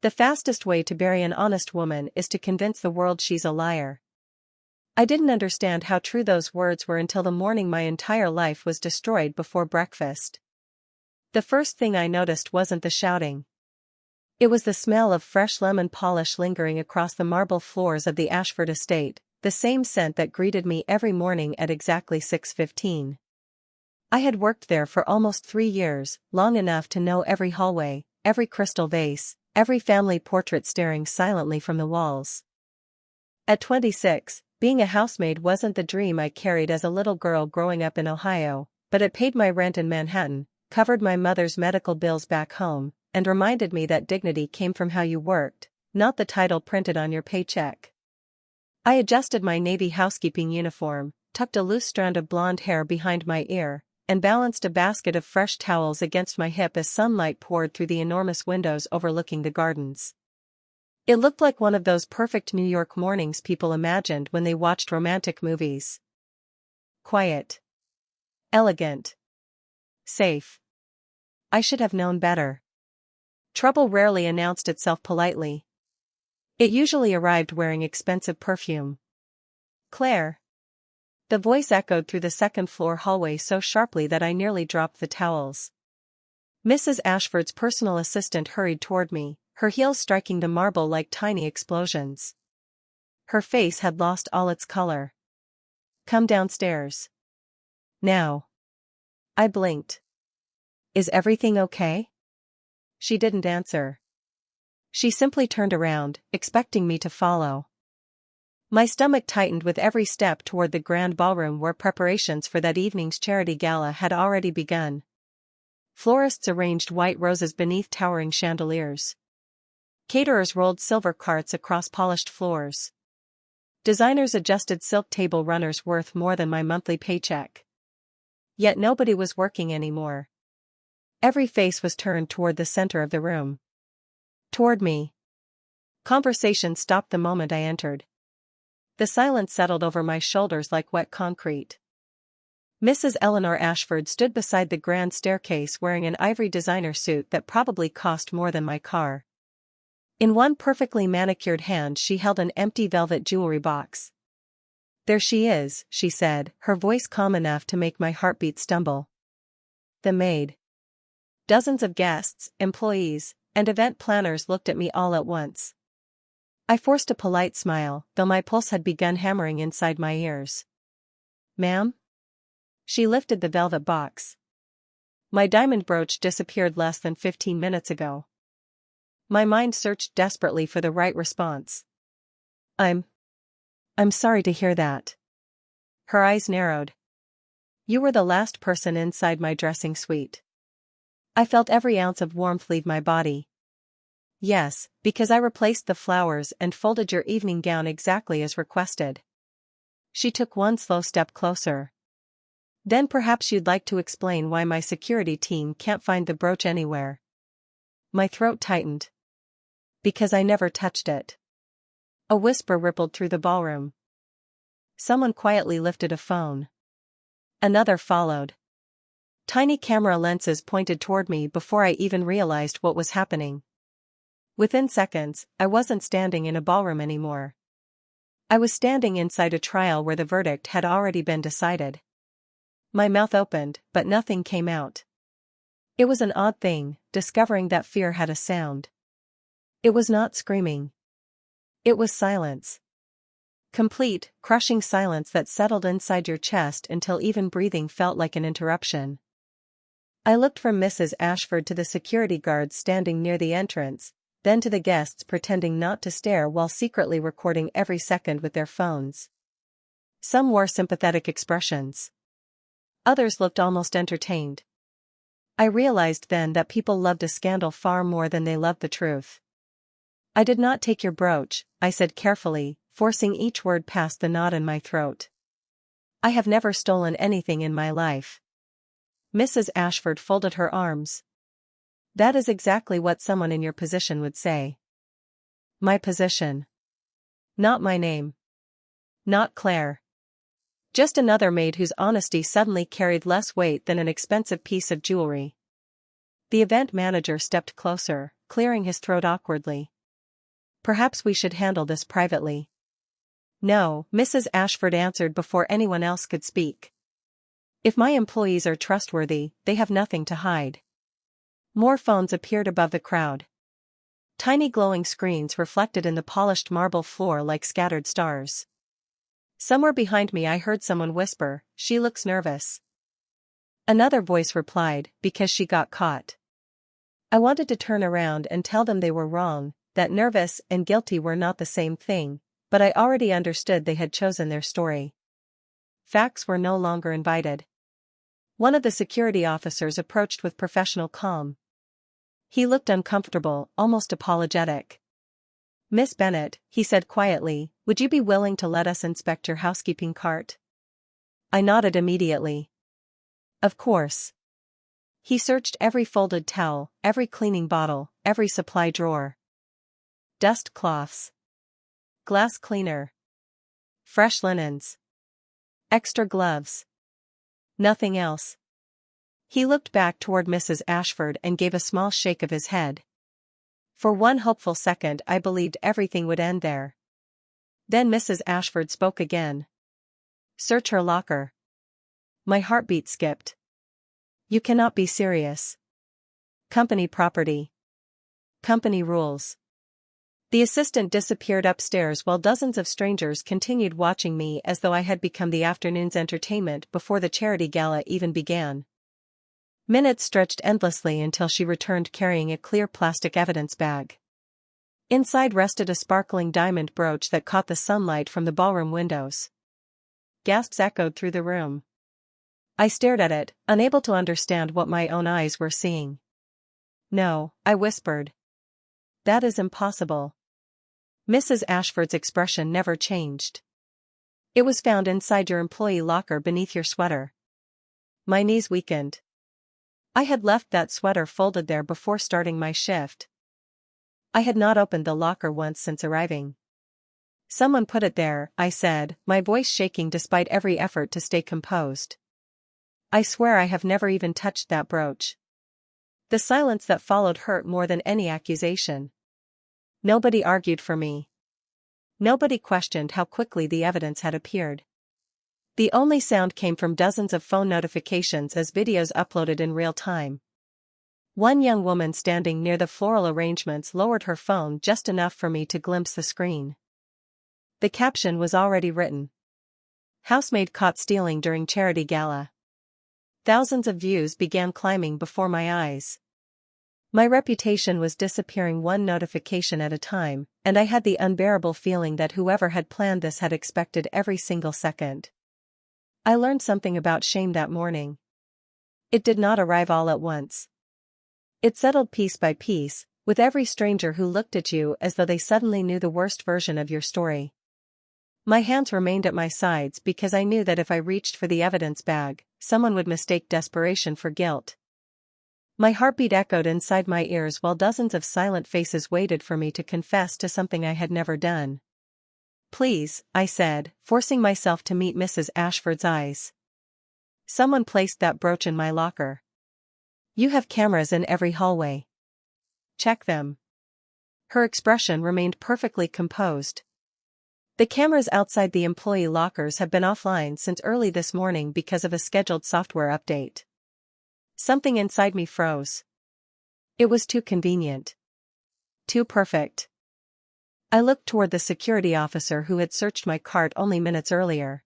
The fastest way to bury an honest woman is to convince the world she's a liar. I didn't understand how true those words were until the morning my entire life was destroyed before breakfast. The first thing I noticed wasn't the shouting. It was the smell of fresh lemon polish lingering across the marble floors of the Ashford estate, the same scent that greeted me every morning at exactly 6:15. I had worked there for almost 3 years, long enough to know every hallway, every crystal vase, every family portrait staring silently from the walls. At 26, being a housemaid wasn't the dream I carried as a little girl growing up in Ohio, but it paid my rent in Manhattan, covered my mother's medical bills back home, and reminded me that dignity came from how you worked, not the title printed on your paycheck. I adjusted my navy housekeeping uniform, tucked a loose strand of blonde hair behind my ear, and balanced a basket of fresh towels against my hip as sunlight poured through the enormous windows overlooking the gardens. It looked like one of those perfect New York mornings people imagined when they watched romantic movies. Quiet. Elegant. Safe. I should have known better. Trouble rarely announced itself politely. It usually arrived wearing expensive perfume. Claire. The voice echoed through the second-floor hallway so sharply that I nearly dropped the towels. Mrs. Ashford's personal assistant hurried toward me, her heels striking the marble like tiny explosions. Her face had lost all its color. "Come downstairs. Now." I blinked. "Is everything okay?" She didn't answer. She simply turned around, expecting me to follow. My stomach tightened with every step toward the grand ballroom where preparations for that evening's charity gala had already begun. Florists arranged white roses beneath towering chandeliers. Caterers rolled silver carts across polished floors. Designers adjusted silk table runners worth more than my monthly paycheck. Yet nobody was working anymore. Every face was turned toward the center of the room. Toward me. Conversation stopped the moment I entered. The silence settled over my shoulders like wet concrete. Mrs. Eleanor Ashford stood beside the grand staircase wearing an ivory designer suit that probably cost more than my car. In one perfectly manicured hand she held an empty velvet jewelry box. "There she is," she said, her voice calm enough to make my heartbeat stumble. "The maid." Dozens of guests, employees, and event planners looked at me all at once. I forced a polite smile, though my pulse had begun hammering inside my ears. "Ma'am?" She lifted the velvet box. "My diamond brooch disappeared less than 15 minutes ago." My mind searched desperately for the right response. I'm sorry to hear that." Her eyes narrowed. "You were the last person inside my dressing suite." I felt every ounce of warmth leave my body. "Yes, because I replaced the flowers and folded your evening gown exactly as requested." She took one slow step closer. "Then perhaps you'd like to explain why my security team can't find the brooch anywhere." My throat tightened. "Because I never touched it." A whisper rippled through the ballroom. Someone quietly lifted a phone. Another followed. Tiny camera lenses pointed toward me before I even realized what was happening. Within seconds, I wasn't standing in a ballroom anymore. I was standing inside a trial where the verdict had already been decided. My mouth opened, but nothing came out. It was an odd thing, discovering that fear had a sound. It was not screaming. It was silence. Complete, crushing silence that settled inside your chest until even breathing felt like an interruption. I looked from Mrs. Ashford to the security guards standing near the entrance, then to the guests pretending not to stare while secretly recording every second with their phones. Some wore sympathetic expressions. Others looked almost entertained. I realized then that people loved a scandal far more than they loved the truth. "I did not take your brooch," I said carefully, forcing each word past the knot in my throat. "I have never stolen anything in my life." Mrs. Ashford folded her arms. "That is exactly what someone in your position would say." My position. Not my name. Not Claire. Just another maid whose honesty suddenly carried less weight than an expensive piece of jewelry. The event manager stepped clearing his throat awkwardly. Perhaps we should handle this privately. No, Mrs. Ashford answered before anyone else could speak. If my employees are trustworthy, they have nothing to hide. More phones appeared above the crowd. Tiny glowing screens reflected in the polished marble floor like scattered stars. Somewhere behind me I heard someone whisper, "She looks nervous." Another voice replied, "Because she got caught." I wanted to turn around and tell them they were wrong, that nervous and guilty were not the same thing, but I already understood they had chosen their story. Facts were no longer invited. One of the security officers approached with professional calm. He looked uncomfortable, almost apologetic. "Miss Bennet," he said quietly, "would you be willing to let us inspect your housekeeping cart?" I nodded immediately. Of course. He searched every folded towel, every cleaning bottle, every supply drawer. Dust cloths. Glass cleaner. Fresh linens. Extra gloves. Nothing else. He looked back toward Mrs. Ashford and gave a small shake of his head. For one hopeful second I believed everything would end there. Then Mrs. Ashford spoke again. "Search her locker." My heartbeat skipped. "You cannot be serious." "Company property. Company rules." The assistant disappeared upstairs while dozens of strangers continued watching me as though I had become the afternoon's entertainment before the charity gala even began. Minutes stretched endlessly until she returned carrying a clear plastic evidence bag. Inside rested a sparkling diamond brooch that caught the sunlight from the ballroom windows. Gasps echoed through the room. I stared at it, unable to understand what my own eyes were seeing. "No," I whispered. "That is impossible." Mrs. Ashford's expression never changed. "It was found inside your employee locker beneath your sweater." My knees weakened. I had left that sweater folded there before starting my shift. I had not opened the locker once since arriving. "Someone put it there," I said, my voice shaking despite every effort to stay composed. "I swear I have never even touched that brooch." The silence that followed hurt more than any accusation. Nobody argued for me. Nobody questioned how quickly the evidence had appeared. The only sound came from dozens of phone notifications as videos uploaded in real time. One young woman standing near the floral arrangements lowered her phone just enough for me to glimpse the screen. The caption was already written. "Housemaid caught stealing during charity gala." Thousands of views began climbing before my eyes. My reputation was disappearing one notification at a time, and I had the unbearable feeling that whoever had planned this had expected every single second. I learned something about shame that morning. It did not arrive all at once. It settled piece by piece, with every stranger who looked at you as though they suddenly knew the worst version of your story. My hands remained at my sides because I knew that if I reached for the evidence bag, someone would mistake desperation for guilt. My heartbeat echoed inside my ears while dozens of silent faces waited for me to confess to something I had never done. "Please," I said, forcing myself to meet Mrs. Ashford's eyes. "Someone placed that brooch in my locker. You have cameras in every hallway. Check them." Her expression remained perfectly composed. "The cameras outside the employee lockers have been offline since early this morning because of a scheduled software update." Something inside me froze. It was too convenient. Too perfect. I looked toward the security officer who had searched my cart only minutes earlier.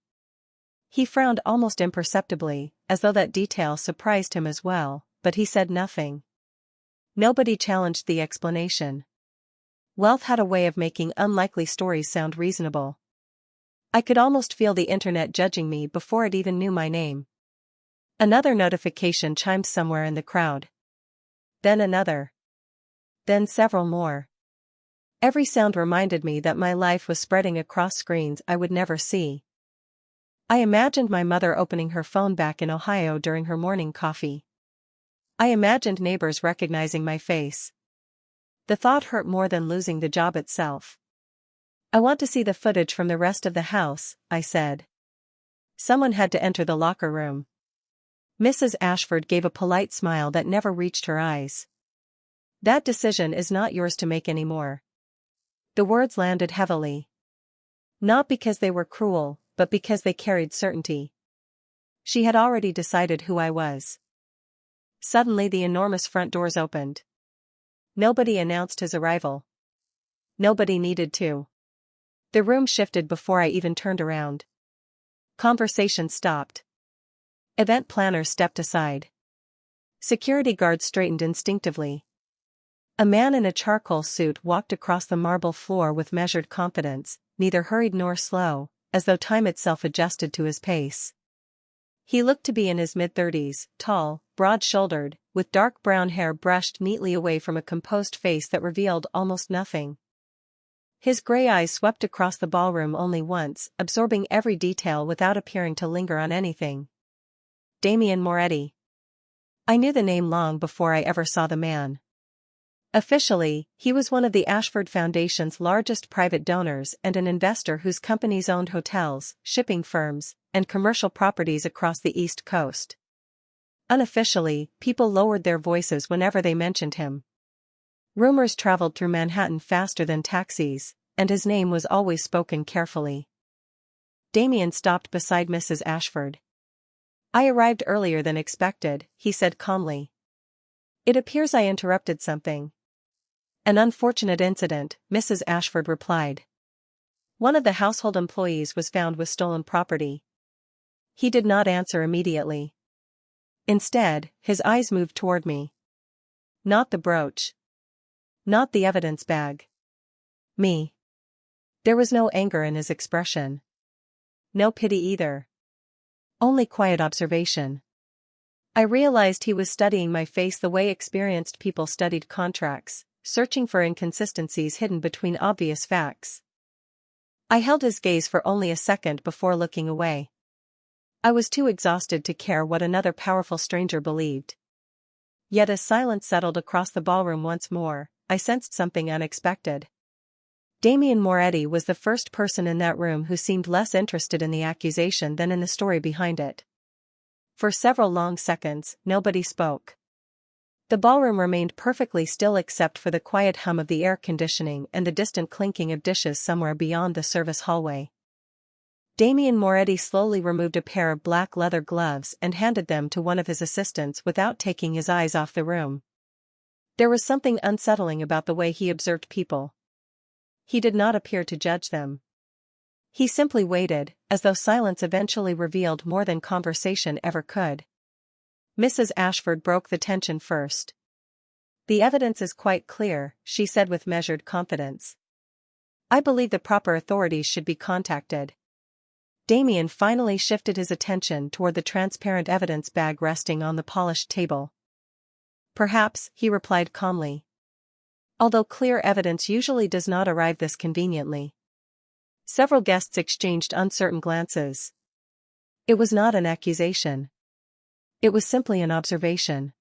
He frowned almost imperceptibly, as though that detail surprised him as well, but he said nothing. Nobody challenged the explanation. Wealth had a way of making unlikely stories sound reasonable. I could almost feel the internet judging me before it even knew my name. Another notification chimed somewhere in the crowd. Then another. Then several more. Every sound reminded me that my life was spreading across screens I would never see. I imagined my mother opening her phone back in Ohio during her morning coffee. I imagined neighbors recognizing my face. The thought hurt more than losing the job itself. "I want to see the footage from the rest of the house," I said. Someone had to enter the locker room. Mrs. Ashford gave a polite smile that never reached her eyes. "That decision is not yours to make anymore." The words landed heavily. Not because they were cruel, but because they carried certainty. She had already decided who I was. Suddenly the enormous front doors opened. Nobody announced his arrival. Nobody needed to. The room shifted before I even turned around. Conversation stopped. Event planners stepped aside. Security guards straightened instinctively. A man in a charcoal suit walked across the marble floor with measured confidence, neither hurried nor slow, as though time itself adjusted to his pace. He looked to be in his mid-30s, tall, broad-shouldered, with dark brown hair brushed neatly away from a composed face that revealed almost nothing. His gray eyes swept across the ballroom only once, absorbing every detail without appearing to linger on anything. Damien Moretti. I knew the name long before I ever saw the man. Officially, he was one of the Ashford Foundation's largest private donors and an investor whose companies owned hotels, shipping firms, and commercial properties across the East Coast. Unofficially, people lowered their voices whenever they mentioned him. Rumors traveled through Manhattan faster than taxis, and his name was always spoken carefully. Damien stopped beside Mrs. Ashford. I arrived earlier than expected, he said calmly. It appears I interrupted something. An unfortunate incident, Mrs. Ashford replied. One of the household employees was found with stolen property. He did not answer immediately. Instead, his eyes moved toward me. Not the brooch. Not the evidence bag. Me. There was no anger in his expression. No pity either. Only quiet observation. I realized he was studying my face the way experienced people studied contracts, searching for inconsistencies hidden between obvious facts. I held his gaze for only a second before looking away. I was too exhausted to care what another powerful stranger believed. Yet as silence settled across the ballroom once more, I sensed something unexpected. Damien Moretti was the first person in that room who seemed less interested in the accusation than in the story behind it. For several long seconds, nobody spoke. The ballroom remained perfectly still except for the quiet hum of the air conditioning and the distant clinking of dishes somewhere beyond the service hallway. Damien Moretti slowly removed a pair of black leather gloves and handed them to one of his assistants without taking his eyes off the room. There was something unsettling about the way he observed people. He did not appear to judge them. He simply waited, as though silence eventually revealed more than conversation ever could. Mrs. Ashford broke the tension first. The evidence is quite clear, she said with measured confidence. I believe the proper authorities should be contacted. Damien finally shifted his attention toward the transparent evidence bag resting on the polished table. Perhaps, he replied calmly. Although clear evidence usually does not arrive this conveniently. Several guests exchanged uncertain glances. It was not an accusation. It was simply an observation.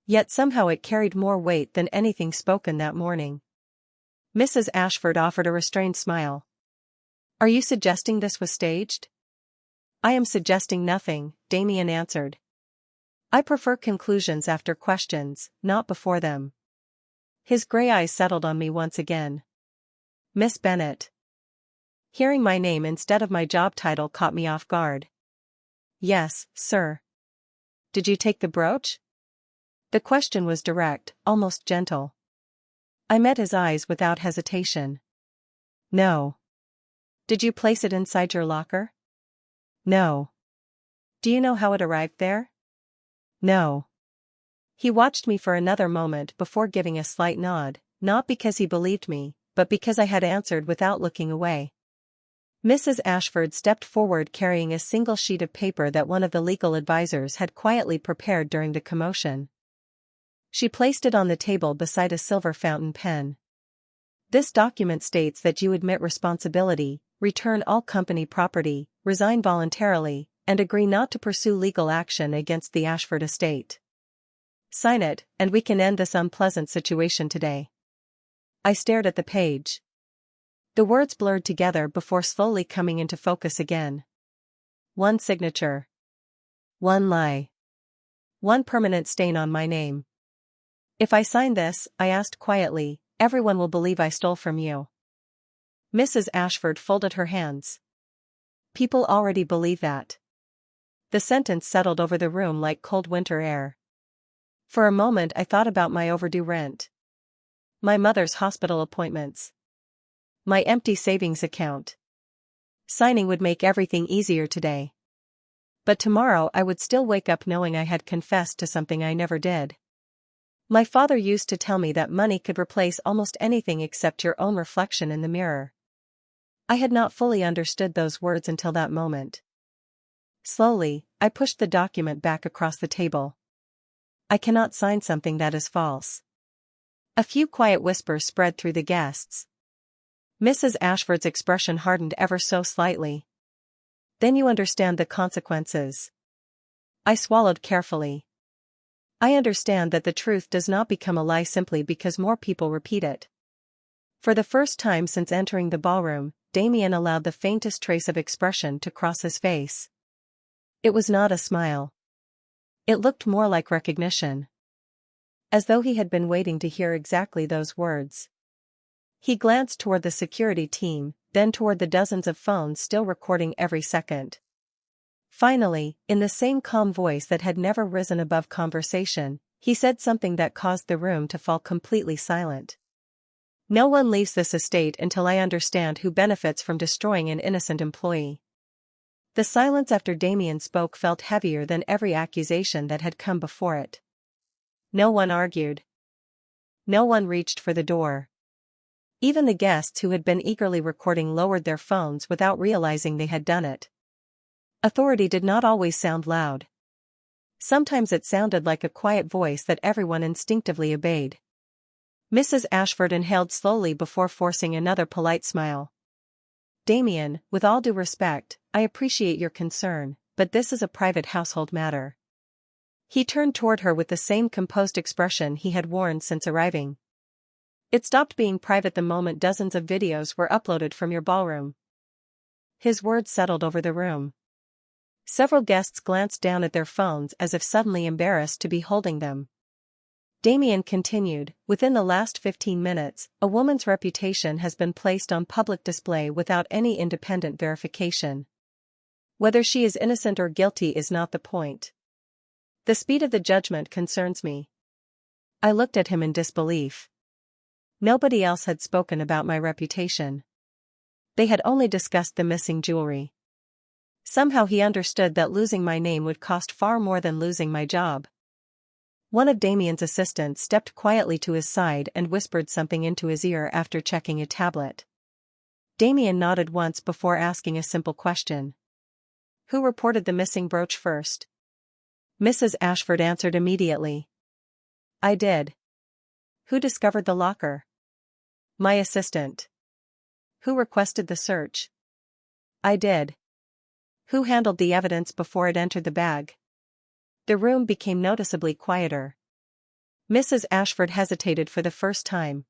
Yet somehow it carried more weight than anything spoken that morning. Mrs. Ashford offered a restrained smile. Are you suggesting this was staged? I am suggesting nothing, Damien answered. I prefer conclusions after questions, not before them. His gray eyes settled on me once again. Miss Bennet. Hearing my name instead of my job title caught me off guard. Yes, sir. Did you take the brooch? The question was direct, almost gentle. I met his eyes without hesitation. No. Did you place it inside your locker? No. Do you know how it arrived there? No. He watched me for another moment before giving a slight nod, not because he believed me, but because I had answered without looking away. Mrs. Ashford stepped forward carrying a single sheet of paper that one of the legal advisors had quietly prepared during the commotion. She placed it on the table beside a silver fountain pen. This document states that you admit responsibility, return all company property, resign voluntarily, and agree not to pursue legal action against the Ashford estate. Sign it, and we can end this unpleasant situation today. I stared at the page. The words blurred together before slowly coming into focus again. One signature. One lie. One permanent stain on my name. If I sign this, I asked quietly, everyone will believe I stole from you. Mrs. Ashford folded her hands. People already believe that. The sentence settled over the room like cold winter air. For a moment I thought about my overdue rent. My mother's hospital appointments. My empty savings account. Signing would make everything easier today. But tomorrow I would still wake up knowing I had confessed to something I never did. My father used to tell me that money could replace almost anything except your own reflection in the mirror. I had not fully understood those words until that moment. Slowly, I pushed the document back across the table. I cannot sign something that is false. A few quiet whispers spread through the guests. Mrs. Ashford's expression hardened ever so slightly. Then you understand the consequences. I swallowed carefully. I understand that the truth does not become a lie simply because more people repeat it. For the first time since entering the ballroom, Damien allowed the faintest trace of expression to cross his face. It was not a smile. It looked more like recognition. As though he had been waiting to hear exactly those words. He glanced toward the security team, then toward the dozens of phones still recording every second. Finally, in the same calm voice that had never risen above conversation, he said something that caused the room to fall completely silent. No one leaves this estate until I understand who benefits from destroying an innocent employee. The silence after Damien spoke felt heavier than every accusation that had come before it. No one argued. No one reached for the door. Even the guests who had been eagerly recording lowered their phones without realizing they had done it. Authority did not always sound loud. Sometimes it sounded like a quiet voice that everyone instinctively obeyed. Mrs. Ashford inhaled slowly before forcing another polite smile. Damien, with all due respect, I appreciate your concern, but this is a private household matter. He turned toward her with the same composed expression he had worn since arriving. It stopped being private the moment dozens of videos were uploaded from your ballroom. His words settled over the room. Several guests glanced down at their phones as if suddenly embarrassed to be holding them. Damien continued, within the last 15 minutes, a woman's reputation has been placed on public display without any independent verification. Whether she is innocent or guilty is not the point. The speed of the judgment concerns me. I looked at him in disbelief. Nobody else had spoken about my reputation. They had only discussed the missing jewelry. Somehow he understood that losing my name would cost far more than losing my job. One of Damien's assistants stepped quietly to his side and whispered something into his ear after checking a tablet. Damien nodded once before asking a simple question. Who reported the missing brooch first? Mrs. Ashford answered immediately. I did. Who discovered the locker? My assistant. Who requested the search? I did. Who handled the evidence before it entered the bag? The room became noticeably quieter. Mrs. Ashford hesitated for the first time.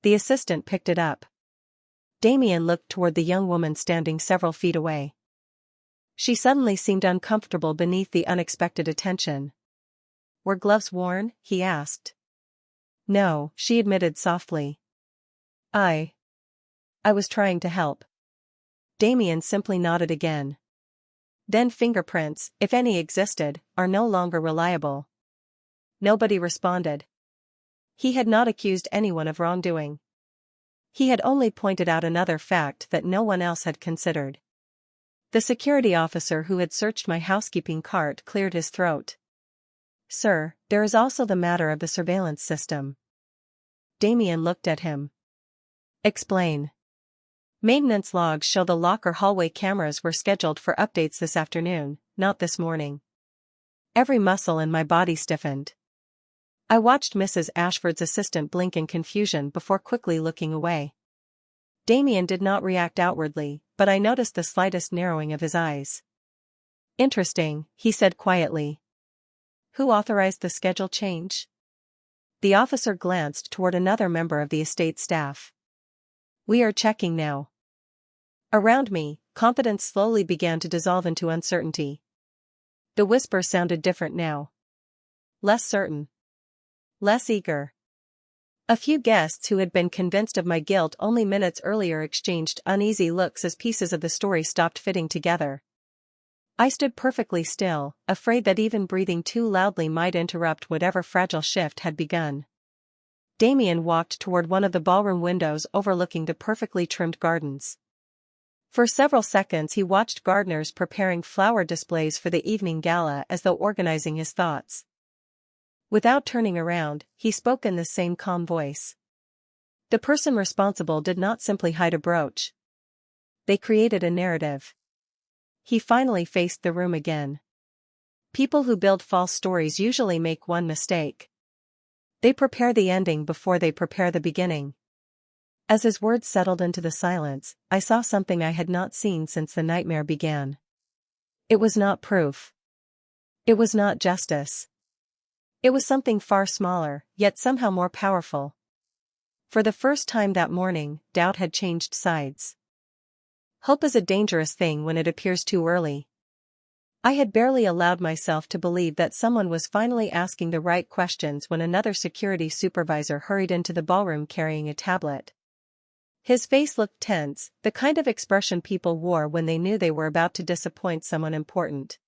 The assistant picked it up. Damien looked toward the young woman standing several feet away. She suddenly seemed uncomfortable beneath the unexpected attention. Were gloves worn? He asked. No, she admitted softly. I was trying to help. Damien simply nodded again. Then fingerprints, if any existed, are no longer reliable. Nobody responded. He had not accused anyone of wrongdoing. He had only pointed out another fact that no one else had considered. The security officer who had searched my housekeeping cart cleared his throat. Sir, there is also the matter of the surveillance system. Damien looked at him. Explain. Maintenance logs show the locker hallway cameras were scheduled for updates this afternoon, not this morning. Every muscle in my body stiffened. I watched Mrs. Ashford's assistant blink in confusion before quickly looking away. Damien did not react outwardly, but I noticed the slightest narrowing of his eyes. Interesting, he said quietly. Who authorized the schedule change? The officer glanced toward another member of the estate staff. We are checking now. Around me, confidence slowly began to dissolve into uncertainty. The whisper sounded different now. Less certain. Less eager. A few guests who had been convinced of my guilt only minutes earlier exchanged uneasy looks as pieces of the story stopped fitting together. I stood perfectly still, afraid that even breathing too loudly might interrupt whatever fragile shift had begun. Damien walked toward one of the ballroom windows overlooking the perfectly trimmed gardens. For several seconds he watched gardeners preparing flower displays for the evening gala as though organizing his thoughts. Without turning around, he spoke in the same calm voice. The person responsible did not simply hide a brooch. They created a narrative. He finally faced the room again. People who build false stories usually make one mistake. They prepare the ending before they prepare the beginning. As his words settled into the silence, I saw something I had not seen since the nightmare began. It was not proof. It was not justice. It was something far smaller, yet somehow more powerful. For the first time that morning, doubt had changed sides. Hope is a dangerous thing when it appears too early. I had barely allowed myself to believe that someone was finally asking the right questions when another security supervisor hurried into the ballroom carrying a tablet. His face looked tense, the kind of expression people wore when they knew they were about to disappoint someone important.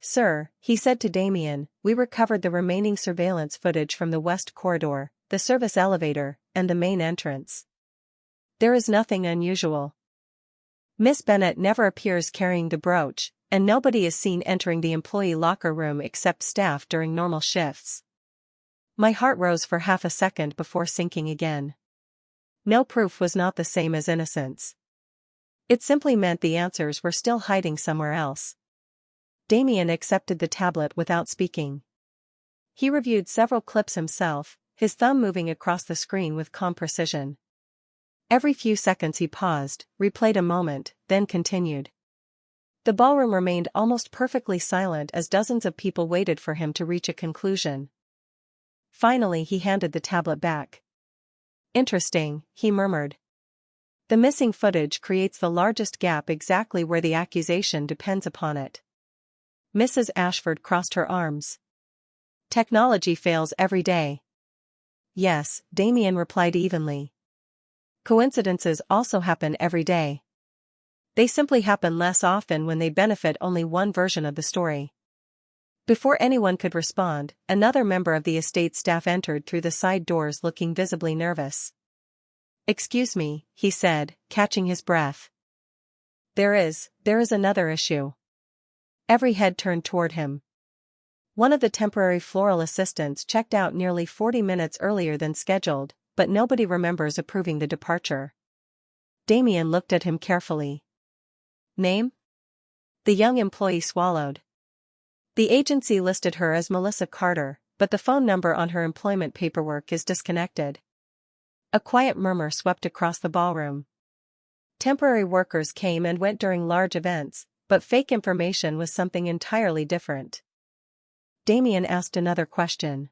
"Sir," he said to Damien, "we recovered the remaining surveillance footage from the west corridor, the service elevator, and the main entrance. There is nothing unusual. Miss Bennet never appears carrying the brooch, and nobody is seen entering the employee locker room except staff during normal shifts." My heart rose for half a second before sinking again. No proof was not the same as innocence. It simply meant the answers were still hiding somewhere else. Damien accepted the tablet without speaking. He reviewed several clips himself, his thumb moving across the screen with calm precision. Every few seconds he paused, replayed a moment, then continued. The ballroom remained almost perfectly silent as dozens of people waited for him to reach a conclusion. Finally he handed the tablet back. "Interesting," he murmured. "The missing footage creates the largest gap exactly where the accusation depends upon it." Mrs. Ashford crossed her arms. "Technology fails every day." "Yes," Damien replied evenly. "Coincidences also happen every day. They simply happen less often when they benefit only one version of the story." Before anyone could respond, another member of the estate staff entered through the side doors looking visibly nervous. "Excuse me," he said, catching his breath. There is another issue." Every head turned toward him. One of the temporary floral assistants checked out nearly 40 minutes earlier than scheduled, but nobody remembers approving the departure. Damien looked at him carefully. "Name?" The young employee swallowed. "The agency listed her as Melissa Carter, but the phone number on her employment paperwork is disconnected." A quiet murmur swept across the ballroom. Temporary workers came and went during large events, but fake information was something entirely different. Damien asked another question.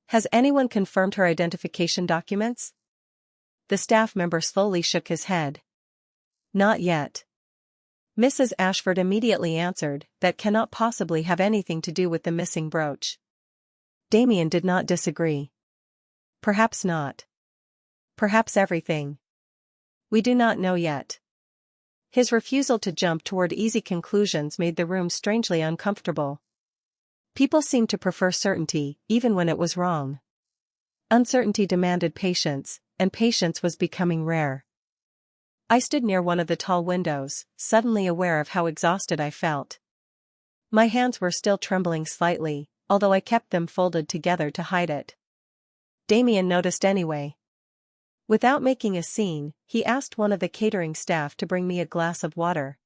"Has anyone confirmed her identification documents?" The staff member slowly shook his head. "Not yet." Mrs. Ashford immediately answered, "That cannot possibly have anything to do with the missing brooch." Damien did not disagree. "Perhaps not. Perhaps everything. We do not know yet." His refusal to jump toward easy conclusions made the room strangely uncomfortable. People seemed to prefer certainty, even when it was wrong. Uncertainty demanded patience, and patience was becoming rare. I stood near one of the tall windows, suddenly aware of how exhausted I felt. My hands were still trembling slightly, although I kept them folded together to hide it. Damien noticed anyway. Without making a scene, he asked one of the catering staff to bring me a glass of water.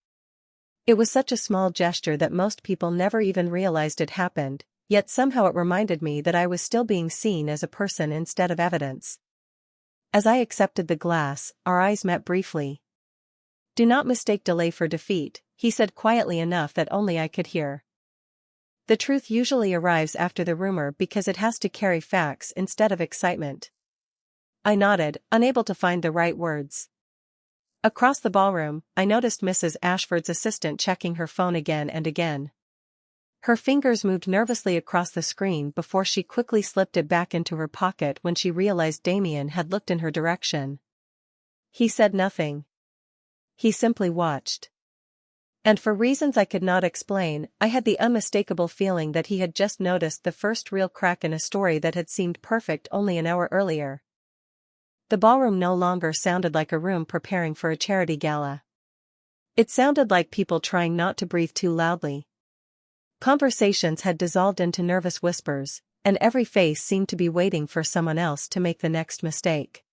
It was such a small gesture that most people never even realized it happened, yet somehow it reminded me that I was still being seen as a person instead of evidence. As I accepted the glass, our eyes met briefly. "Do not mistake delay for defeat," he said quietly enough that only I could hear. The truth usually arrives after the rumor because it has to carry facts instead of excitement. I nodded, unable to find the right words. Across the ballroom, I noticed Mrs. Ashford's assistant checking her phone again and again. Her fingers moved nervously across the screen before she quickly slipped it back into her pocket when she realized Damien had looked in her direction. He said nothing. He simply watched. And for reasons I could not explain, I had the unmistakable feeling that he had just noticed the first real crack in a story that had seemed perfect only an hour earlier. The ballroom no longer sounded like a room preparing for a charity gala. It sounded like people trying not to breathe too loudly. Conversations had dissolved into nervous whispers, and every face seemed to be waiting for someone else to make the next mistake.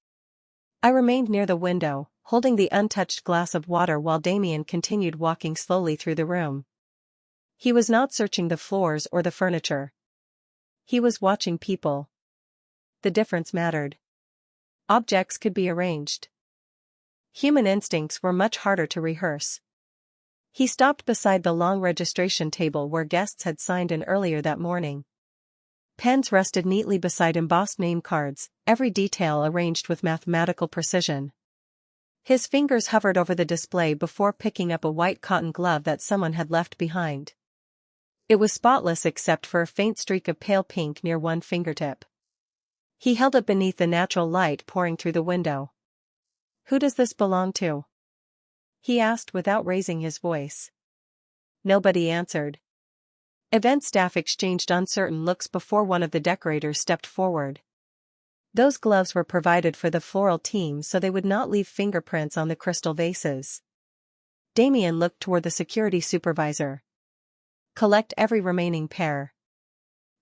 I remained near the window, holding the untouched glass of water while Damien continued walking slowly through the room. He was not searching the floors or the furniture. He was watching people. The difference mattered. Objects could be arranged. Human instincts were much harder to rehearse. He stopped beside the long registration table where guests had signed in earlier that morning. Pens rested neatly beside embossed name cards, every detail arranged with mathematical precision. His fingers hovered over the display before picking up a white cotton glove that someone had left behind. It was spotless except for a faint streak of pale pink near one fingertip. He held it beneath the natural light pouring through the window. "Who does this belong to?" he asked without raising his voice. Nobody answered. Event staff exchanged uncertain looks before one of the decorators stepped forward. Those gloves were provided for the floral team so they would not leave fingerprints on the crystal vases. Damien looked toward the security supervisor. "Collect every remaining pair."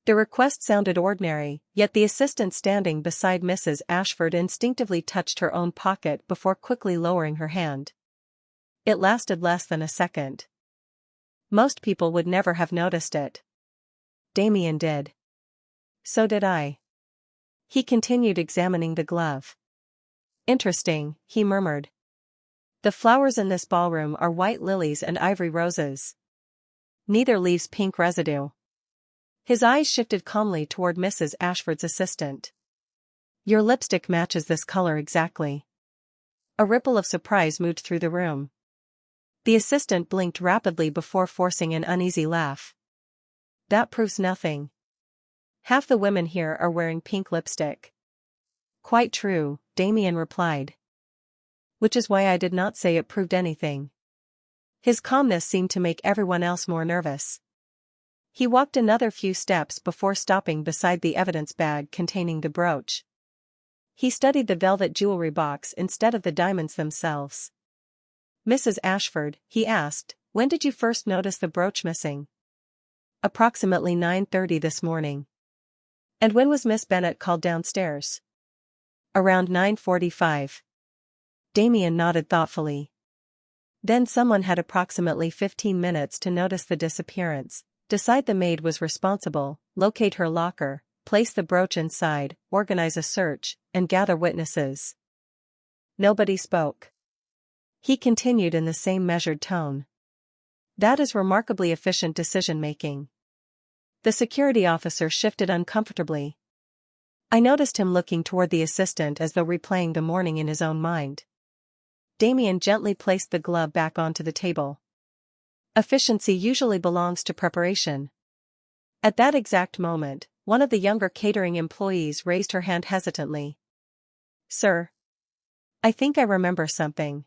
The request sounded ordinary, yet the assistant standing beside Mrs. Ashford instinctively touched her own pocket before quickly lowering her hand. It lasted less than a second. Most people would never have noticed it. Damien did. So did I. He continued examining the glove. "Interesting," he murmured. "The flowers in this ballroom are white lilies and ivory roses. Neither leaves pink residue." His eyes shifted calmly toward Mrs. Ashford's assistant. "Your lipstick matches this color exactly." A ripple of surprise moved through the room. The assistant blinked rapidly before forcing an uneasy laugh. "That proves nothing. Half the women here are wearing pink lipstick." "Quite true," Damien replied. "Which is why I did not say it proved anything." His calmness seemed to make everyone else more nervous. He walked another few steps before stopping beside the evidence bag containing the brooch. He studied the velvet jewelry box instead of the diamonds themselves. "Mrs. Ashford," he asked, "when did you first notice the brooch missing?" "Approximately 9:30 this morning." "And when was Miss Bennet called downstairs?" "Around 9:45. Damien nodded thoughtfully. "Then someone had approximately 15 minutes to notice the disappearance, decide the maid was responsible, locate her locker, place the brooch inside, organize a search, and gather witnesses." Nobody spoke. He continued in the same measured tone. "That is remarkably efficient decision-making." The security officer shifted uncomfortably. I noticed him looking toward the assistant as though replaying the morning in his own mind. Damien gently placed the glove back onto the table. Efficiency usually belongs to preparation. At that exact moment, one of the younger catering employees raised her hand hesitantly. "Sir. I think I remember something."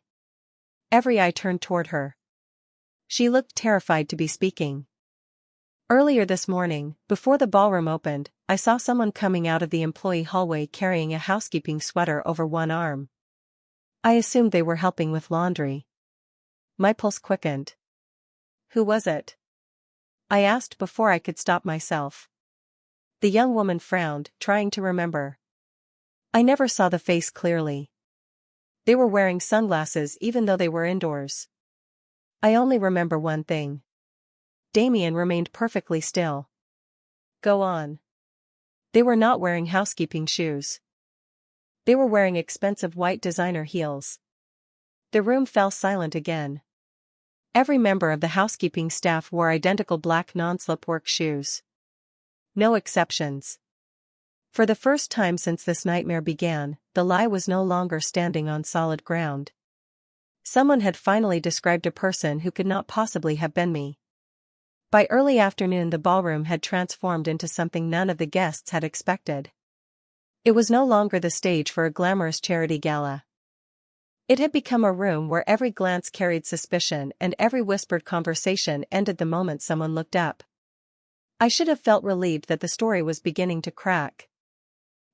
Every eye turned toward her. She looked terrified to be speaking. "Earlier this morning, before the ballroom opened, I saw someone coming out of the employee hallway carrying a housekeeping sweater over one arm. I assumed they were helping with laundry." My pulse quickened. "Who was it?" I asked before I could stop myself. The young woman frowned, trying to remember. "I never saw the face clearly. They were wearing sunglasses even though they were indoors. I only remember one thing." Damien remained perfectly still. "Go on." "They were not wearing housekeeping shoes. They were wearing expensive white designer heels." The room fell silent again. Every member of the housekeeping staff wore identical black non-slip work shoes. No exceptions. For the first time since this nightmare began, the lie was no longer standing on solid ground. Someone had finally described a person who could not possibly have been me. By early afternoon, the ballroom had transformed into something none of the guests had expected. It was no longer the stage for a glamorous charity gala. It had become a room where every glance carried suspicion and every whispered conversation ended the moment someone looked up. I should have felt relieved that the story was beginning to crack.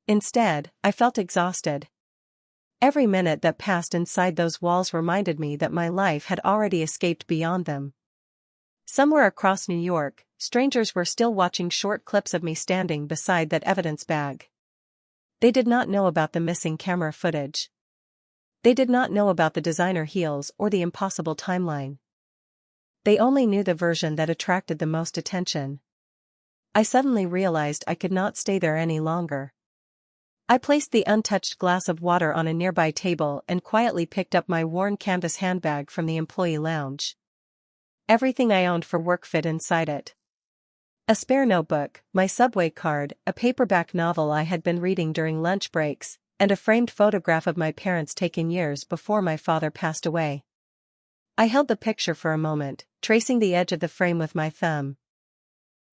Instead, I felt exhausted. Every minute that passed inside those walls reminded me that my life had already escaped beyond them. Somewhere across New York, strangers were still watching short clips of me standing beside that evidence bag. They did not know about the missing camera footage. They did not know about the designer heels or the impossible timeline. They only knew the version that attracted the most attention. I suddenly realized I could not stay there any longer. I placed the untouched glass of water on a nearby table and quietly picked up my worn canvas handbag from the employee lounge. Everything I owned for work fit inside it. A spare notebook, my subway card, a paperback novel I had been reading during lunch breaks, and a framed photograph of my parents taken years before my father passed away. I held the picture for a moment, tracing the edge of the frame with my thumb.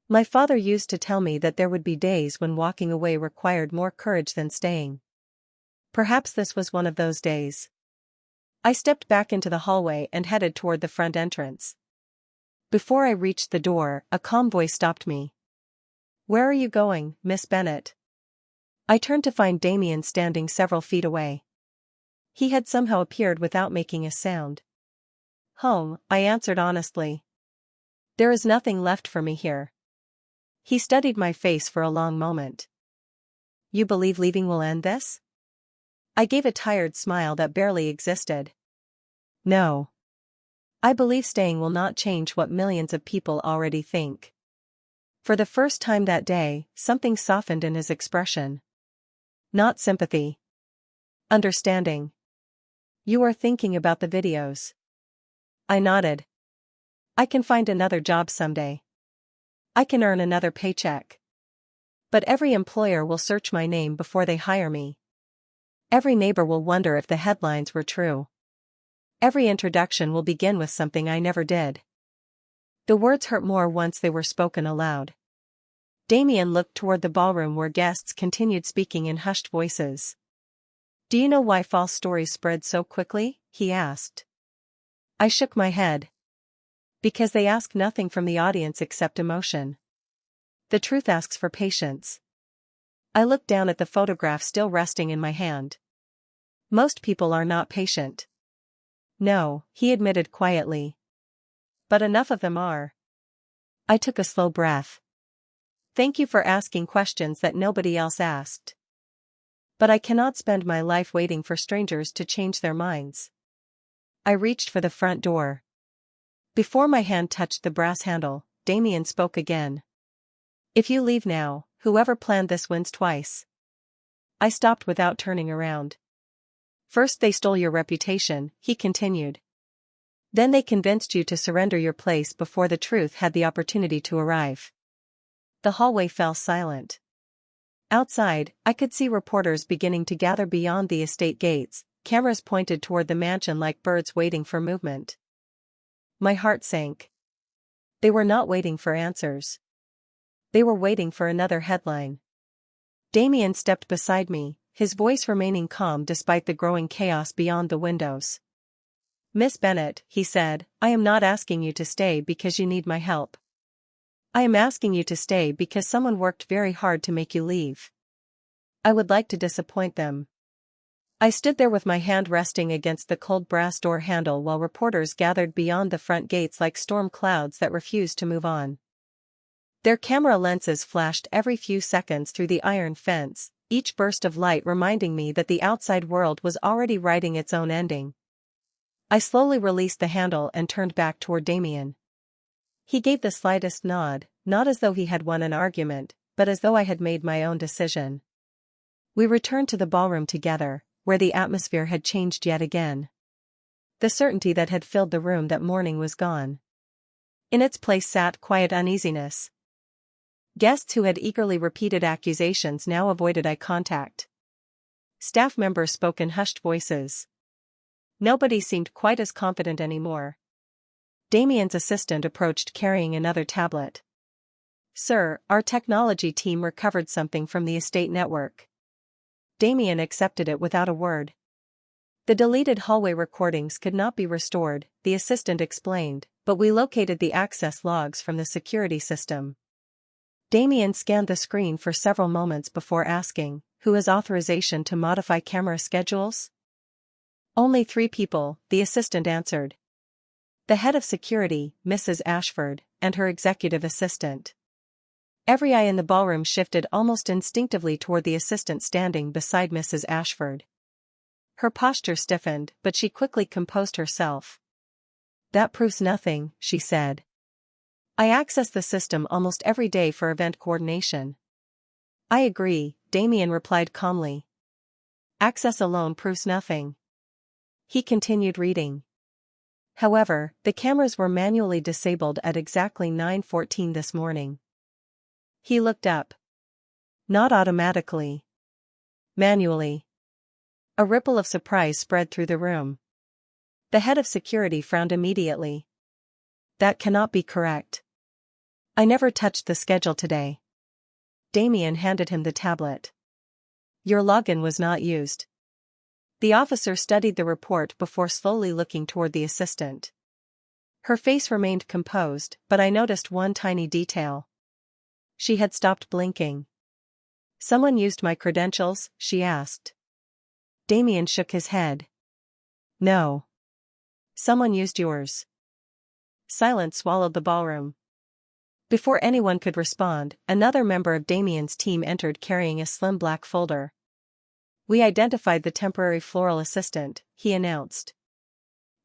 My father used to tell me that there would be days when walking away required more courage than staying. Perhaps this was one of those days. I stepped back into the hallway and headed toward the front entrance. Before I reached the door, a calm voice stopped me. "Where are you going, Miss Bennet?" I turned to find Damien standing several feet away. He had somehow appeared without making a sound. "Home," I answered honestly. "There is nothing left for me here." He studied my face for a long moment. "You believe leaving will end this?" I gave a tired smile that barely existed. "No. I believe staying will not change what millions of people already think." For the first time that day, something softened in his expression. Not sympathy. Understanding. "You are thinking about the videos." I nodded. "I can find another job someday. I can earn another paycheck. But every employer will search my name before they hire me. Every neighbor will wonder if the headlines were true. Every introduction will begin with something I never did." The words hurt more once they were spoken aloud. Damien looked toward the ballroom where guests continued speaking in hushed voices. "Do you know why false stories spread so quickly?" he asked. I shook my head. "Because they ask nothing from the audience except emotion. The truth asks for patience." I looked down at the photograph still resting in my hand. "Most people are not patient." "No," he admitted quietly. "But enough of them are." I took a slow breath. "Thank you for asking questions that nobody else asked. But I cannot spend my life waiting for strangers to change their minds." I reached for the front door. Before my hand touched the brass handle, Damien spoke again. "If you leave now, whoever planned this wins twice." I stopped without turning around. "First they stole your reputation," he continued. "Then they convinced you to surrender your place before the truth had the opportunity to arrive." The hallway fell silent. Outside, I could see reporters beginning to gather beyond the estate gates, cameras pointed toward the mansion like birds waiting for movement. My heart sank. They were not waiting for answers. They were waiting for another headline. Damien stepped beside me, his voice remaining calm despite the growing chaos beyond the windows. "Miss Bennet," he said, "I am not asking you to stay because you need my help. I am asking you to stay because someone worked very hard to make you leave. I would like to disappoint them." I stood there with my hand resting against the cold brass door handle while reporters gathered beyond the front gates like storm clouds that refused to move on. Their camera lenses flashed every few seconds through the iron fence, each burst of light reminding me that the outside world was already writing its own ending. I slowly released the handle and turned back toward Damien. He gave the slightest nod, not as though he had won an argument, but as though I had made my own decision. We returned to the ballroom together, where the atmosphere had changed yet again. The certainty that had filled the room that morning was gone. In its place sat quiet uneasiness. Guests who had eagerly repeated accusations now avoided eye contact. Staff members spoke in hushed voices. Nobody seemed quite as confident anymore. Damien's assistant approached carrying another tablet. "Sir, our technology team recovered something from the estate network." Damien accepted it without a word. "The deleted hallway recordings could not be restored," the assistant explained, "but we located the access logs from the security system." Damien scanned the screen for several moments before asking, "Who has authorization to modify camera schedules?" "Only 3 people," the assistant answered. "The head of security, Mrs. Ashford, and her executive assistant." Every eye in the ballroom shifted almost instinctively toward the assistant standing beside Mrs. Ashford. Her posture stiffened, but she quickly composed herself. "That proves nothing," she said. "I access the system almost every day for event coordination." "I agree," Damien replied calmly. "Access alone proves nothing." He continued reading. "However, the cameras were manually disabled at exactly 9:14 this morning." He looked up. "Not automatically. Manually." A ripple of surprise spread through the room. The head of security frowned immediately. "That cannot be correct. I never touched the schedule today." Damien handed him the tablet. "Your login was not used." The officer studied the report before slowly looking toward the assistant. Her face remained composed, but I noticed one tiny detail. She had stopped blinking. "Someone used my credentials?" she asked. Damien shook his head. "No. Someone used yours." Silence swallowed the ballroom. Before anyone could respond, another member of Damien's team entered carrying a slim black folder. "We identified the temporary floral assistant," he announced.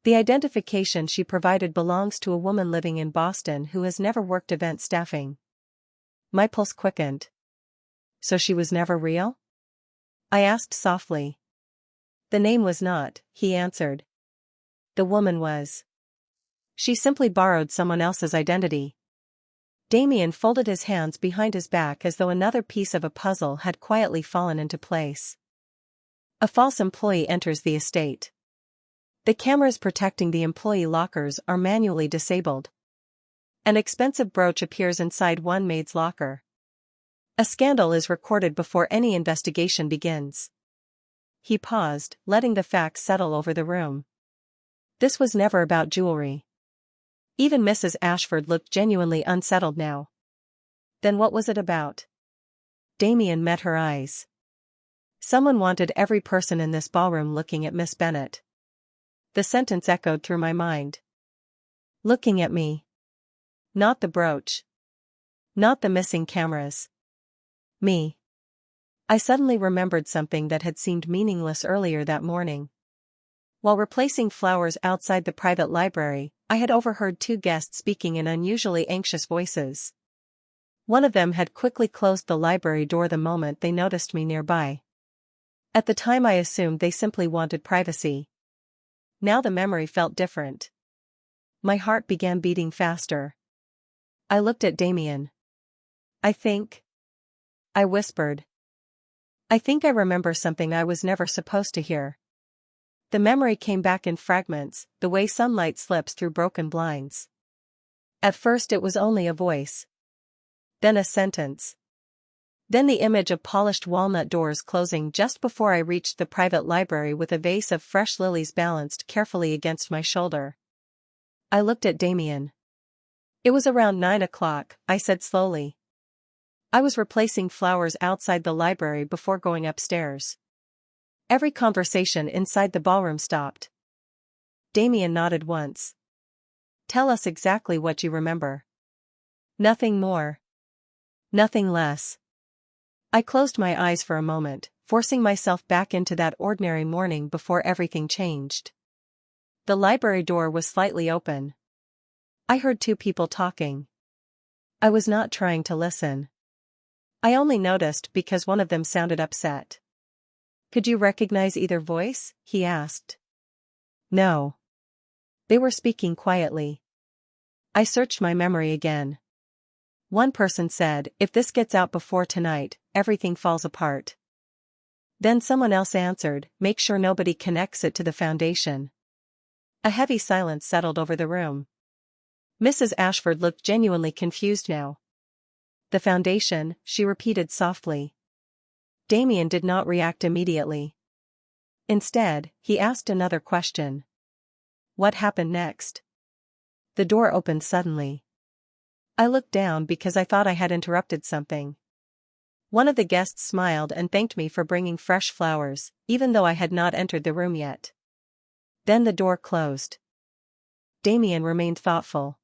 "The identification she provided belongs to a woman living in Boston who has never worked event staffing." My pulse quickened. "So she was never real?" I asked softly. "The name was not," he answered. "The woman was. She simply borrowed someone else's identity." Damien folded his hands behind his back as though another piece of a puzzle had quietly fallen into place. A false employee enters the estate. The cameras protecting the employee lockers are manually disabled. An expensive brooch appears inside one maid's locker. A scandal is recorded before any investigation begins. He paused, letting the facts settle over the room. This was never about jewelry. Even Mrs. Ashford looked genuinely unsettled now. Then what was it about? Damien met her eyes. "Someone wanted every person in this ballroom looking at Miss Bennet." The sentence echoed through my mind. Looking at me. Not the brooch. Not the missing cameras. Me. I suddenly remembered something that had seemed meaningless earlier that morning. While replacing flowers outside the private library, I had overheard 2 guests speaking in unusually anxious voices. One of them had quickly closed the library door the moment they noticed me nearby. At the time I assumed they simply wanted privacy. Now the memory felt different. My heart began beating faster. I looked at Damien. I whispered. "I think I remember something I was never supposed to hear." The memory came back in fragments, the way sunlight slips through broken blinds. At first it was only a voice. Then a sentence. Then the image of polished walnut doors closing just before I reached the private library with a vase of fresh lilies balanced carefully against my shoulder. I looked at Damien. "It was around 9 o'clock, I said slowly. I was replacing flowers outside the library before going upstairs." Every conversation inside the ballroom stopped. Damien nodded once. "Tell us exactly what you remember." "Nothing more. Nothing less." I closed my eyes for a moment, forcing myself back into that ordinary morning before everything changed. The library door was slightly open. I heard 2 people talking. I was not trying to listen. I only noticed because one of them sounded upset. "Could you recognize either voice?" he asked. "No." They were speaking quietly. I searched my memory again. One person said, "If this gets out before tonight, everything falls apart." Then someone else answered, "Make sure nobody connects it to the foundation." A heavy silence settled over the room. Mrs. Ashford looked genuinely confused now. The foundation, she repeated softly. Damien did not react immediately. Instead, he asked another question. What happened next? The door opened suddenly. I looked down because I thought I had interrupted something. One of the guests smiled and thanked me for bringing fresh flowers, even though I had not entered the room yet. Then the door closed. Damien remained thoughtful.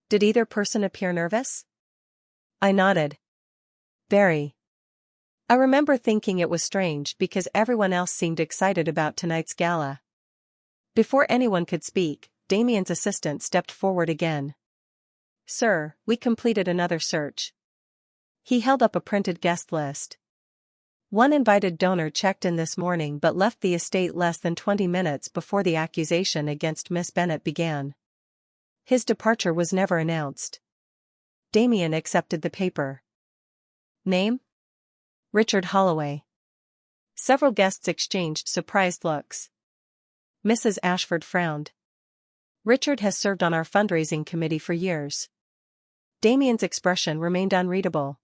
Did either person appear nervous? I nodded. Very. I remember thinking it was strange because everyone else seemed excited about tonight's gala. Before anyone could speak, Damien's assistant stepped forward again. Sir, we completed another search. He held up a printed guest list. One invited donor checked in this morning but left the estate less than 20 minutes before the accusation against Miss Bennet began. His departure was never announced. Damien accepted the paper. Name? Richard Holloway. Several guests exchanged surprised looks. Mrs. Ashford frowned. Richard has served on our fundraising committee for years. Damien's expression remained unreadable.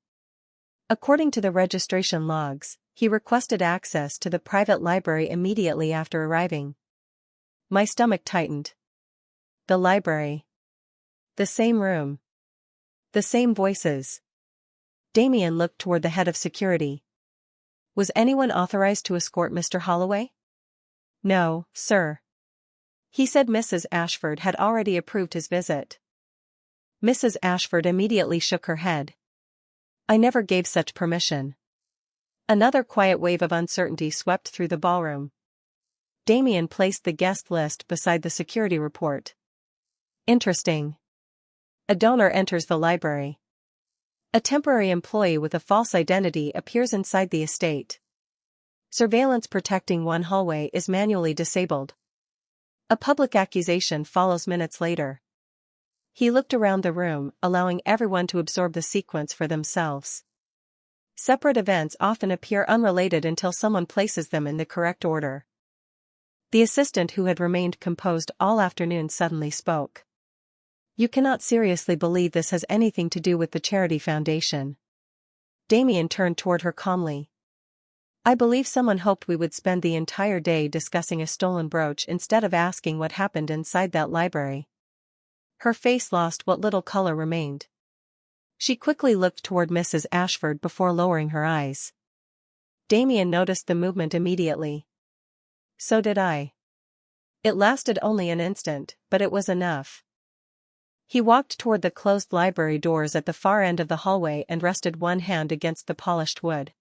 According to the registration logs, he requested access to the private library immediately after arriving. My stomach tightened. The library. The same room. The same voices. Damien looked toward the head of security. Was anyone authorized to escort Mr. Holloway? No, sir. He said Mrs. Ashford had already approved his visit. Mrs. Ashford immediately shook her head. I never gave such permission. Another quiet wave of uncertainty swept through the ballroom. Damien placed the guest list beside the security report. Interesting. A donor enters the library. A temporary employee with a false identity appears inside the estate. Surveillance protecting one hallway is manually disabled. A public accusation follows minutes later. He looked around the room, allowing everyone to absorb the sequence for themselves. Separate events often appear unrelated until someone places them in the correct order. The assistant who had remained composed all afternoon suddenly spoke. You cannot seriously believe this has anything to do with the charity foundation. Damien turned toward her calmly. I believe someone hoped we would spend the entire day discussing a stolen brooch instead of asking what happened inside that library. Her face lost what little color remained. She quickly looked toward Mrs. Ashford before lowering her eyes. Damien noticed the movement immediately. So did I. It lasted only an instant, but it was enough. He walked toward the closed library doors at the far end of the hallway and rested one hand against the polished wood.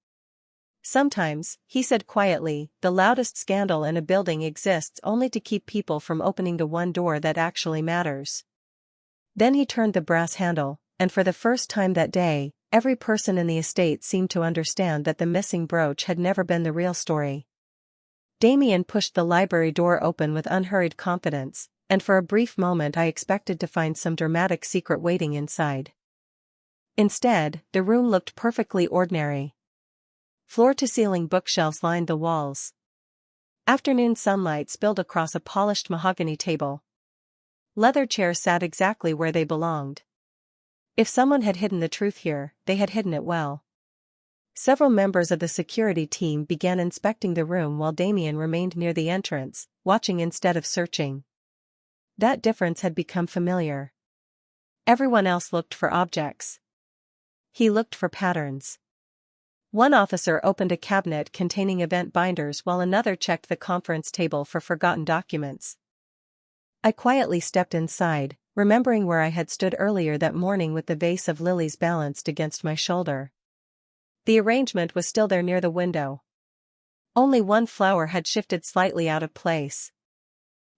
Sometimes, he said quietly, the loudest scandal in a building exists only to keep people from opening the one door that actually matters. Then he turned the brass handle, and for the first time that day, every person in the estate seemed to understand that the missing brooch had never been the real story. Damien pushed the library door open with unhurried confidence, and for a brief moment I expected to find some dramatic secret waiting inside. Instead, the room looked perfectly ordinary. Floor-to-ceiling bookshelves lined the walls. Afternoon sunlight spilled across a polished mahogany table. Leather chairs sat exactly where they belonged. If someone had hidden the truth here, they had hidden it well. Several members of the security team began inspecting the room while Damien remained near the entrance, watching instead of searching. That difference had become familiar. Everyone else looked for objects. He looked for patterns. One officer opened a cabinet containing event binders while another checked the conference table for forgotten documents. I quietly stepped inside, remembering where I had stood earlier that morning with the vase of lilies balanced against my shoulder. The arrangement was still there near the window. Only one flower had shifted slightly out of place.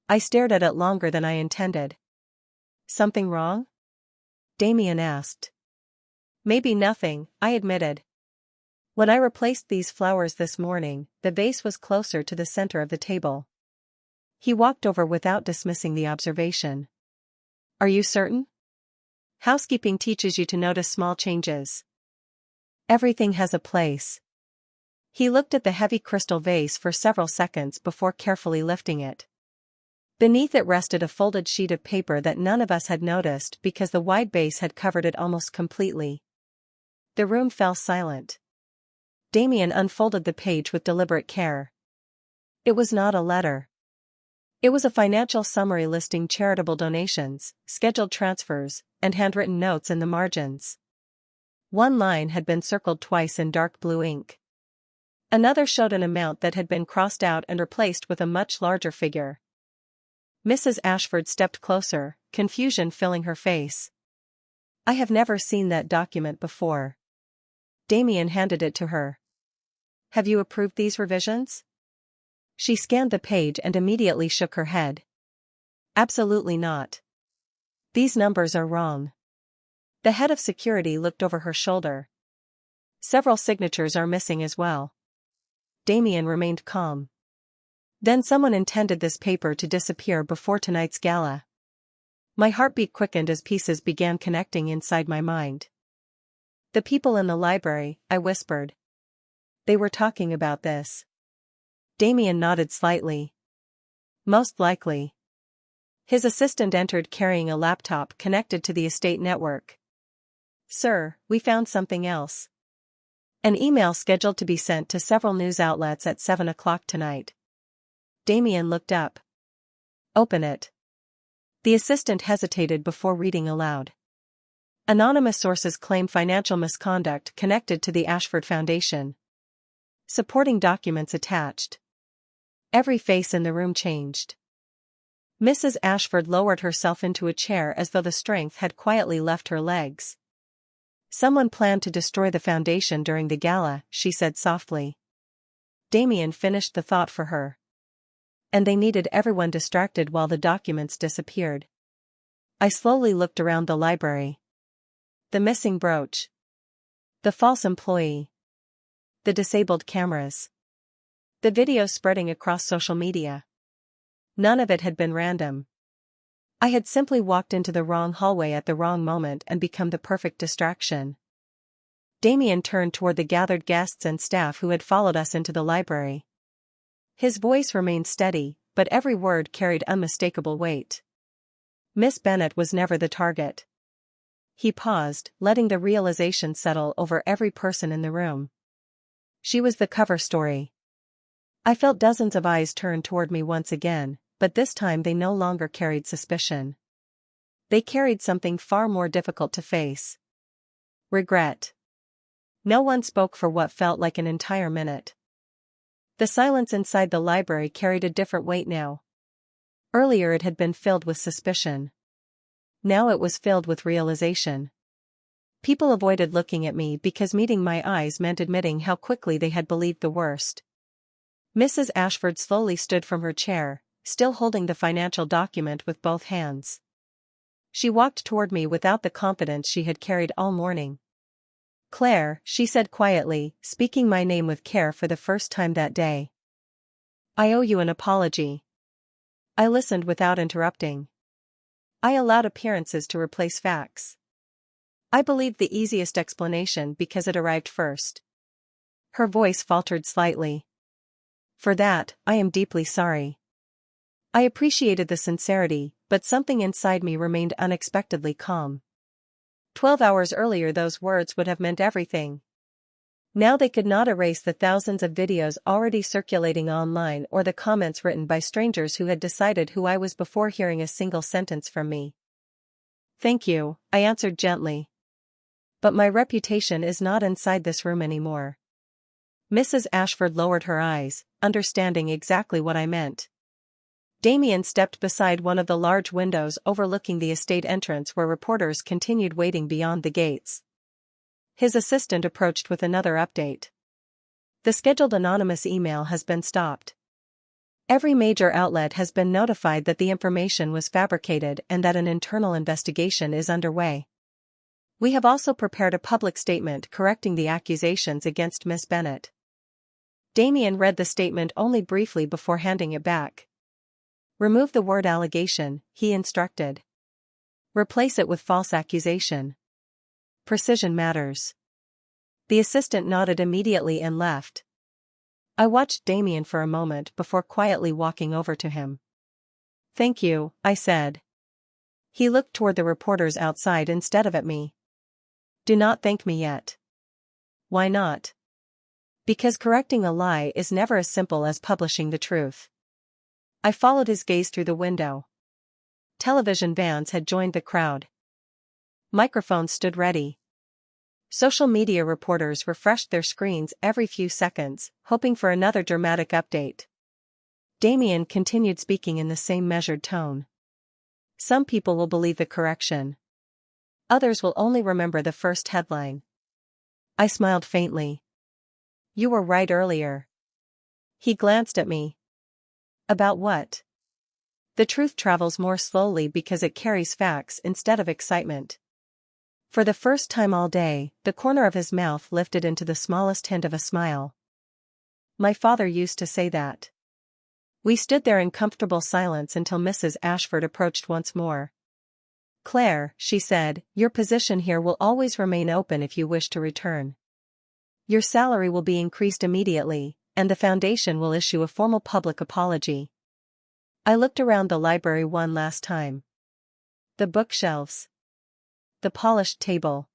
I stared at it longer than I intended. Something wrong? Damien asked. Maybe nothing, I admitted. When I replaced these flowers this morning, the vase was closer to the center of the table. He walked over without dismissing the observation. Are you certain? Housekeeping teaches you to notice small changes. Everything has a place. He looked at the heavy crystal vase for several seconds before carefully lifting it. Beneath it rested a folded sheet of paper that none of us had noticed because the wide base had covered it almost completely. The room fell silent. Damien unfolded the page with deliberate care. It was not a letter. It was a financial summary listing charitable donations, scheduled transfers, and handwritten notes in the margins. One line had been circled twice in dark blue ink. Another showed an amount that had been crossed out and replaced with a much larger figure. Mrs. Ashford stepped closer, confusion filling her face. "I have never seen that document before." Damien handed it to her. "Have you approved these revisions?" She scanned the page and immediately shook her head. "Absolutely not. These numbers are wrong." The head of security looked over her shoulder. "Several signatures are missing as well." Damien remained calm. "Then someone intended this paper to disappear before tonight's gala." My heartbeat quickened as pieces began connecting inside my mind. "The people in the library," I whispered. "They were talking about this." Damien nodded slightly. "Most likely." His assistant entered carrying a laptop connected to the estate network. "Sir, we found something else. An email scheduled to be sent to several news outlets at 7 o'clock tonight." Damien looked up. "Open it." The assistant hesitated before reading aloud. "Anonymous sources claim financial misconduct connected to the Ashford Foundation. Supporting documents attached." Every face in the room changed. Mrs. Ashford lowered herself into a chair as though the strength had quietly left her legs. "Someone planned to destroy the foundation during the gala," she said softly. Damien finished the thought for her. "And they needed everyone distracted while the documents disappeared." I slowly looked around the library. The missing brooch. The false employee. The disabled cameras. The videos spreading across social media. None of it had been random. I had simply walked into the wrong hallway at the wrong moment and become the perfect distraction. Damien turned toward the gathered guests and staff who had followed us into the library. His voice remained steady, but every word carried unmistakable weight. "Miss Bennet was never the target." He paused, letting the realization settle over every person in the room. "She was the cover story." I felt dozens of eyes turn toward me once again, but this time they no longer carried suspicion. They carried something far more difficult to face. Regret. No one spoke for what felt like an entire minute. The silence inside the library carried a different weight now. Earlier it had been filled with suspicion. Now it was filled with realization. People avoided looking at me because meeting my eyes meant admitting how quickly they had believed the worst. Mrs. Ashford slowly stood from her chair, still holding the financial document with both hands. She walked toward me without the confidence she had carried all morning. "Claire," she said quietly, speaking my name with care for the first time that day. "I owe you an apology." I listened without interrupting. I allowed appearances to replace facts. I believed the easiest explanation because it arrived first. Her voice faltered slightly. "For that, I am deeply sorry." I appreciated the sincerity, but something inside me remained unexpectedly calm. 12 hours earlier those words would have meant everything. Now they could not erase the thousands of videos already circulating online or the comments written by strangers who had decided who I was before hearing a single sentence from me. "Thank you," I answered gently. "But my reputation is not inside this room anymore." Mrs. Ashford lowered her eyes, understanding exactly what I meant. Damien stepped beside one of the large windows overlooking the estate entrance where reporters continued waiting beyond the gates. His assistant approached with another update. "The scheduled anonymous email has been stopped. Every major outlet has been notified that the information was fabricated and that an internal investigation is underway. We have also prepared a public statement correcting the accusations against Miss Bennet." Damien read the statement only briefly before handing it back. "Remove the word allegation," he instructed. "Replace it with false accusation. Precision matters." The assistant nodded immediately and left. I watched Damien for a moment before quietly walking over to him. Thank you, I said. He looked toward the reporters outside instead of at me. Do not thank me yet. Why not? Because correcting a lie is never as simple as publishing the truth. I followed his gaze through the window. Television vans had joined the crowd. Microphones stood ready. Social media reporters refreshed their screens every few seconds, hoping for another dramatic update. Damien continued speaking in the same measured tone. Some people will believe the correction. Others will only remember the first headline. I smiled faintly. You were right earlier. He glanced at me. About what? The truth travels more slowly because it carries facts instead of excitement. For the first time all day, the corner of his mouth lifted into the smallest hint of a smile. My father used to say that. We stood there in comfortable silence until Mrs. Ashford approached once more. Claire, she said, your position here will always remain open if you wish to return. Your salary will be increased immediately, and the foundation will issue a formal public apology. I looked around the library one last time. The bookshelves. The polished table.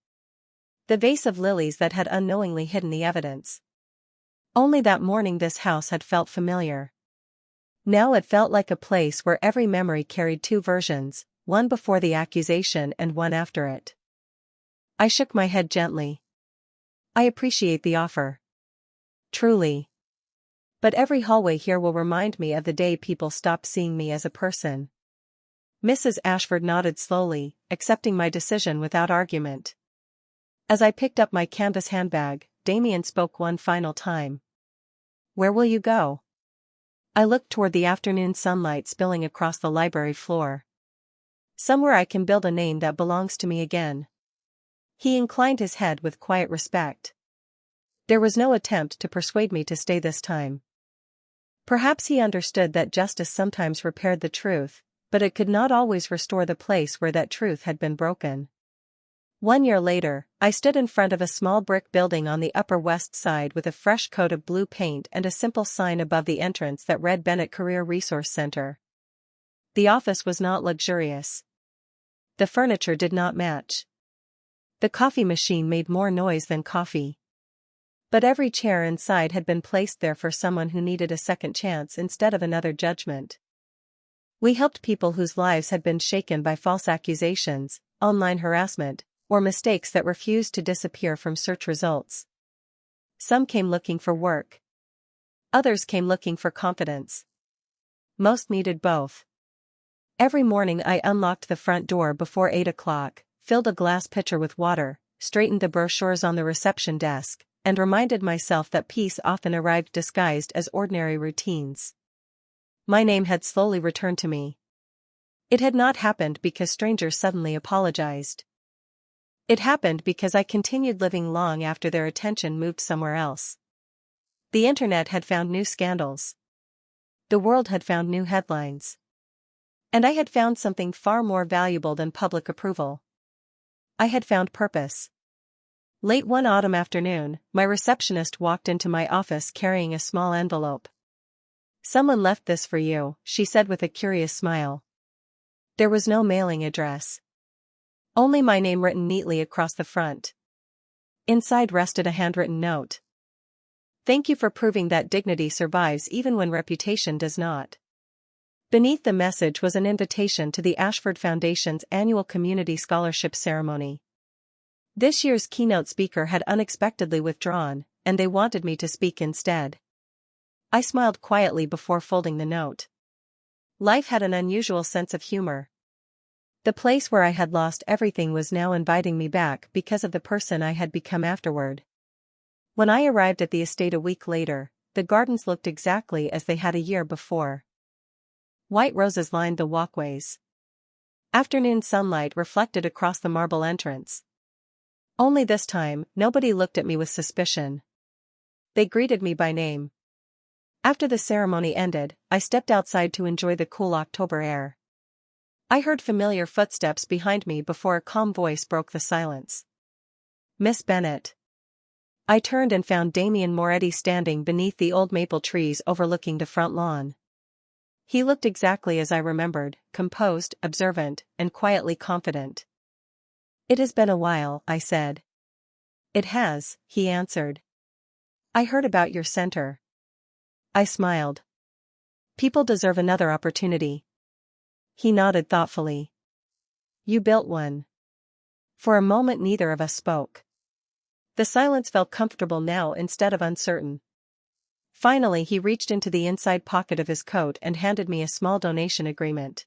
The vase of lilies that had unknowingly hidden the evidence. Only that morning this house had felt familiar. Now it felt like a place where every memory carried two versions, one before the accusation and one after it. I shook my head gently. I appreciate the offer. Truly. But every hallway here will remind me of the day people stopped seeing me as a person. Mrs. Ashford nodded slowly, accepting my decision without argument. As I picked up my canvas handbag, Damien spoke one final time. Where will you go? I looked toward the afternoon sunlight spilling across the library floor. Somewhere I can build a name that belongs to me again. He inclined his head with quiet respect. There was no attempt to persuade me to stay this time. Perhaps he understood that justice sometimes repaired the truth, but it could not always restore the place where that truth had been broken. 1 year later, I stood in front of a small brick building on the Upper West Side with a fresh coat of blue paint and a simple sign above the entrance that read Bennett Career Resource Center. The office was not luxurious. The furniture did not match. The coffee machine made more noise than coffee. But every chair inside had been placed there for someone who needed a second chance instead of another judgment. We helped people whose lives had been shaken by false accusations, online harassment, or mistakes that refused to disappear from search results. Some came looking for work. Others came looking for confidence. Most needed both. Every morning I unlocked the front door before 8 o'clock, filled a glass pitcher with water, straightened the brochures on the reception desk, and reminded myself that peace often arrived disguised as ordinary routines. My name had slowly returned to me. It had not happened because strangers suddenly apologized. It happened because I continued living long after their attention moved somewhere else. The internet had found new scandals. The world had found new headlines. And I had found something far more valuable than public approval. I had found purpose. Late one autumn afternoon, my receptionist walked into my office carrying a small envelope. Someone left this for you, she said with a curious smile. There was no mailing address. Only my name written neatly across the front. Inside rested a handwritten note. Thank you for proving that dignity survives even when reputation does not. Beneath the message was an invitation to the Ashford Foundation's annual Community Scholarship Ceremony. This year's keynote speaker had unexpectedly withdrawn, and they wanted me to speak instead. I smiled quietly before folding the note. Life had an unusual sense of humor. The place where I had lost everything was now inviting me back because of the person I had become afterward. When I arrived at the estate a week later, the gardens looked exactly as they had a year before. White roses lined the walkways. Afternoon sunlight reflected across the marble entrance. Only this time, nobody looked at me with suspicion. They greeted me by name. After the ceremony ended, I stepped outside to enjoy the cool October air. I heard familiar footsteps behind me before a calm voice broke the silence. Miss Bennett. I turned and found Damien Moretti standing beneath the old maple trees overlooking the front lawn. He looked exactly as I remembered, composed, observant, and quietly confident. "It has been a while," I said. "It has," he answered. "I heard about your center." I smiled. "People deserve another opportunity." He nodded thoughtfully. "You built one." For a moment neither of us spoke. The silence felt comfortable now instead of uncertain. Finally he reached into the inside pocket of his coat and handed me a small donation agreement.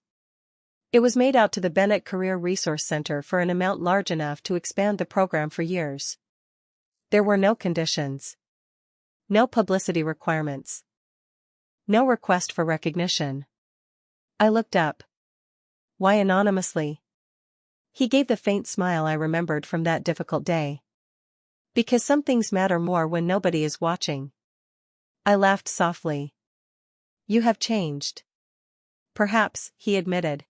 It was made out to the Bennett Career Resource Center for an amount large enough to expand the program for years. There were no conditions. No publicity requirements. No request for recognition. I looked up. "Why anonymously?" He gave the faint smile I remembered from that difficult day. "Because some things matter more when nobody is watching." I laughed softly. "You have changed." "Perhaps," he admitted.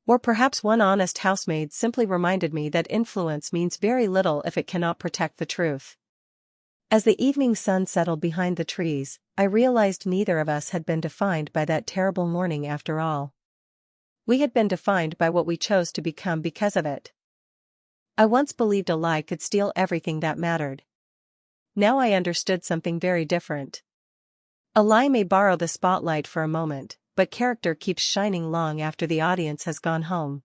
"Or perhaps one honest housemaid simply reminded me that influence means very little if it cannot protect the truth." As the evening sun settled behind the trees, I realized neither of us had been defined by that terrible morning after all. We had been defined by what we chose to become because of it. I once believed a lie could steal everything that mattered. Now I understood something very different. A lie may borrow the spotlight for a moment, but character keeps shining long after the audience has gone home.